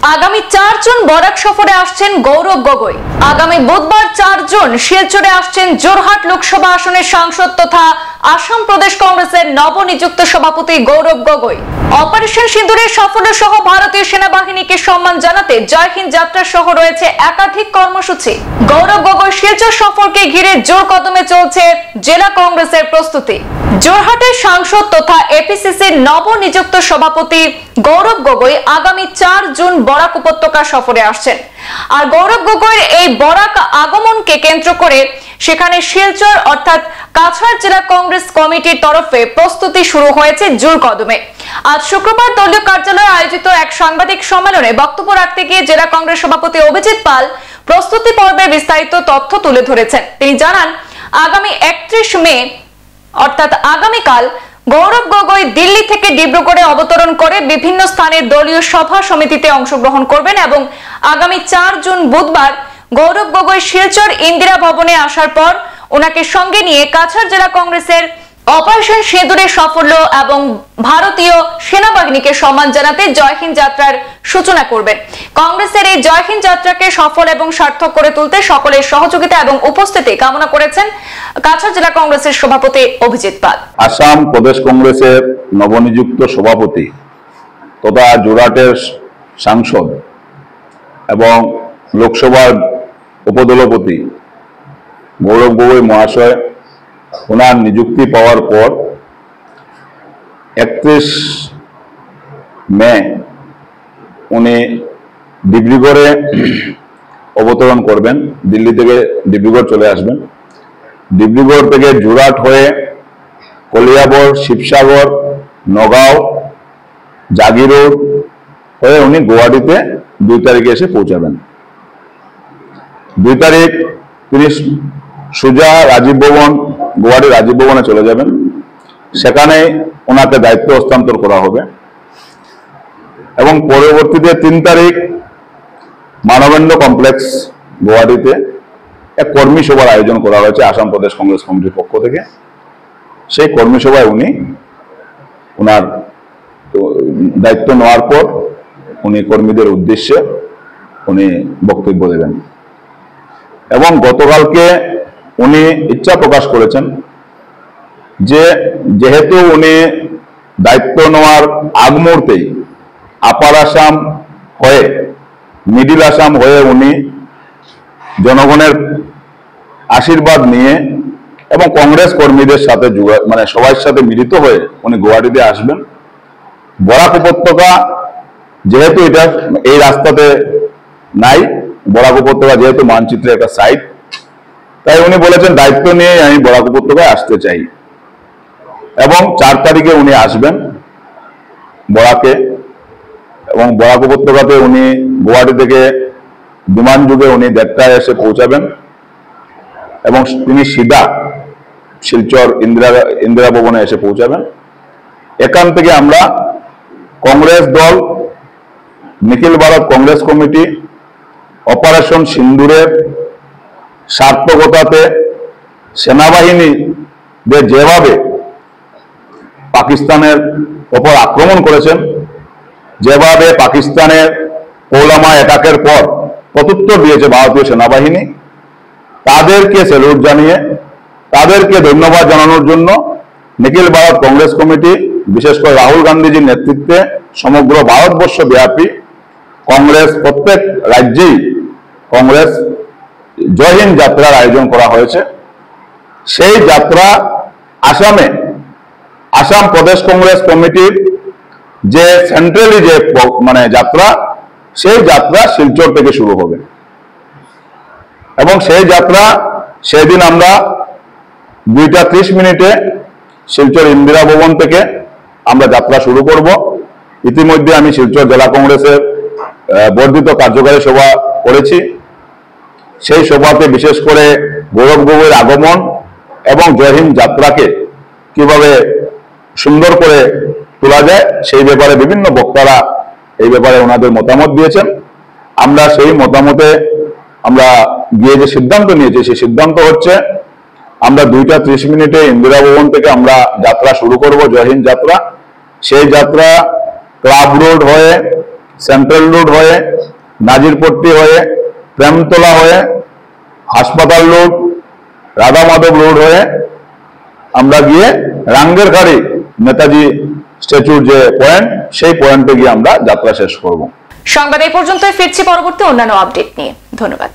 আগামী 4 জুন বরাক সফরে আসছেন গৌরব গগৈ। আগামী বুধবার 4 জুন শিলচরে আসছেন জোরহাট লোকসভা আসনের সাংসদ তথা আসাম প্রদেশ কংগ্রেসের নবনিযুক্ত সভাপতি গৌরব গগৈ। অপারেশন সিন্দুরের সাফল্য সহ ভারতীয় সেনাবাহিনীকে সম্মান জানাতে জয় হিন্দ যাত্রা সহ রয়েছে একাধিক কর্মসূচি। গৌরব গগৈ শিলচর সফরকে ঘিরে জোর কদমে চলছে জেলা কংগ্রেসের প্রস্তুতি। জোরহাটের সাংসদ তথা এপিসিসির নবনিযুক্ত সভাপতি গৌরব গগৈ আগামী 4 জুন বরাক উপত্যকা সফরে আসছেন। আর গৌরব গগৈর এই বরাক আগমনকে কেন্দ্র করে সেখানে শিলচর অর্থাৎ কাছাড় জেলা কংগ্রেস কমিটির তরফে প্রস্তুতি শুরু হয়েছে জোর কদমে। আজ শুক্রবার দলীয় কার্যালয়ে আয়োজিত এক সাংবাদিক সম্মেলনে বক্তব্য রাখতে গিয়ে জেলা কংগ্রেস সভাপতি অভিজিৎ পাল প্রস্তুতি পর্বের বিস্তারিত তথ্য তুলে ধরেছেন। তিনি জানান, আগামী 31 মে অর্থাৎ আগামীকাল গৌরব গগৈ দিল্লি থেকে ডিব্রুগড়ে অবতরণ করে বিভিন্ন স্থানের দলীয় সভা সমিতিতে অংশগ্রহণ করবেন এবং আগামী 4 জুন বুধবার গৌরব গগৈ শিলচর ইন্দিরা ভবনে আসার পর ওনাকে সঙ্গে নিয়ে কাছাড় জেলা কংগ্রেসের অপারেশন সিঁদুরের সাফল্য এবং ভারতীয় সেনাবাহিনীকে সম্মান জানাতে জয় হিন্দ যাত্রার সূচনা করবেন। কংগ্রেসের এই জয় হিন্দ যাত্রাকে সফল এবং সার্থক করে তুলতে সকলের সহযোগিতা এবং উপস্থিতি কামনা করেছেন কাছাড় জেলা কংগ্রেসের সভাপতি অভিজিৎ পাল। আসাম প্রদেশ কংগ্রেসের নবনিযুক্ত সভাপতি তথা জোরহাটের সাংসদ এবং লোকসভার উপদলপতি গৌরব গগৈ মহাশয় ওনার নিযুক্তি পাওয়ার পর 31 মে উনি ডিব্রুগড়ে অবতরণ করবেন। দিল্লি থেকে ডিব্রুগড় চলে আসবেন। ডিব্রুগড় থেকে জোরহাট হয়ে কলিয়াবর, শিবসাগর, নগাঁও, জাগিরোড হয়ে উনি গুয়াহাটিতে 2 তারিখে এসে পৌঁছাবেন। 2 তারিখ তিনি সোজা রাজীব ভবন, গুয়াহাটি রাজীব ভবনে চলে যাবেন। সেখানে ওনাকে দায়িত্ব হস্তান্তর করা হবে এবং পরবর্তীতে 3 তারিখ মানবেন্দ্র কমপ্লেক্স গুয়াহাটিতে এক কর্মী সভার আয়োজন করা হয়েছে আসাম প্রদেশ কংগ্রেস কমিটির পক্ষ থেকে। সেই কর্মী সভায় উনি ওনার দায়িত্ব নেওয়ার পর উনি কর্মীদের উদ্দেশ্যে উনি বক্তব্য দেবেন এবং গতকালকে উনি ইচ্ছা প্রকাশ করেছেন যে যেহেতু উনি দায়িত্ব নেওয়ার আগ মুহূর্তেই আপার আসাম হয়ে মিডিল আসাম হয়ে উনি জনগণের আশীর্বাদ নিয়ে এবং কংগ্রেস কর্মীদের সাথে সবার সাথে মিলিত হয়ে উনি গুয়াহাটিতে আসবেন। বরাক উপত্যকা যেহেতু এটা এই রাস্তাতে নাই, বরাক উপত্যকা যেহেতু মানচিত্রে একটা সাইট, তাই উনি বলেছেন দায়িত্ব নিয়ে আমি বরাক উপত্যকায় আসতে চাই এবং 4 তারিখে উনি আসবেন বরাকে এবং বরাক উপত্যকাতে উনি গুয়াহাটি থেকে বিমান যুগে উনি 1:30টায় এসে পৌঁছাবেন এবং তিনি সিধা শিলচর ইন্দিরা ভবনে এসে পৌঁছাবেন। এখান থেকে আমরা কংগ্রেস দল, নিখিল ভারত কংগ্রেস কমিটি অপারেশন সিন্দুরের সার্থকতাতে সেনাবাহিনীদের যেভাবে পাকিস্তানের ওপর আক্রমণ করেছেন, যেভাবে পাকিস্তানের পুলওয়ামা অ্যাটাকের পর প্রত্যুত্তর দিয়েছে ভারতীয় সেনাবাহিনী, তাদেরকে স্যালুট জানিয়ে তাদেরকে ধন্যবাদ জানানোর জন্য নিখিল ভারত কংগ্রেস কমিটি বিশেষ করে রাহুল গান্ধীজির নেতৃত্বে সমগ্র ভারতবর্ষ ব্যাপী কংগ্রেস প্রত্যেক রাজ্যেই কংগ্রেস জয় হিন্দ যাত্রার আয়োজন করা হয়েছে। সেই যাত্রা আসামে আসাম প্রদেশ কংগ্রেস কমিটির যে সেন্ট্রালি যে যাত্রা, সেই যাত্রা শিলচর থেকে শুরু হবে এবং সেই যাত্রা সেদিন আমরা 2:30 শিলচর ইন্দিরা ভবন থেকে আমরা যাত্রা শুরু করব। ইতিমধ্যে আমি শিলচর জেলা কংগ্রেসের বর্ধিত কার্যকারী সভা করেছি। সেই সভাতে বিশেষ করে গৌরব গগৈর আগমন এবং জয় হিন্দ যাত্রাকে কিভাবে সুন্দর করে তোলা যায় সেই ব্যাপারে বিভিন্ন বক্তারা এই ব্যাপারে ওনাদের মতামত দিয়েছেন। আমরা সেই মতামতে আমরা গিয়ে যে সিদ্ধান্ত নিয়েছি, সেই সিদ্ধান্ত হচ্ছে আমরা 2:30 ইন্দিরা ভবন থেকে আমরা যাত্রা শুরু করব, জয় হিন্দ যাত্রা। সেই যাত্রা ক্লাব রোড হয়ে সেন্ট্রাল রোড হয়ে, নাজিরপট্টি হয়ে, প্রেমতলা হয়ে, হাসপাতাল রোড, রাধা মাধব রোড হয়ে আমরা গিয়ে রাঙ্গেরখাড়ি নেতাজি স্ট্যাচুর যে পয়েন্ট, সেই পয়েন্টে গিয়ে আমরা যাত্রা শেষ করব। সংবাদ এই পর্যন্তই, ফিরছি পরবর্তী অন্যান্য আপডেট নিয়ে। ধন্যবাদ।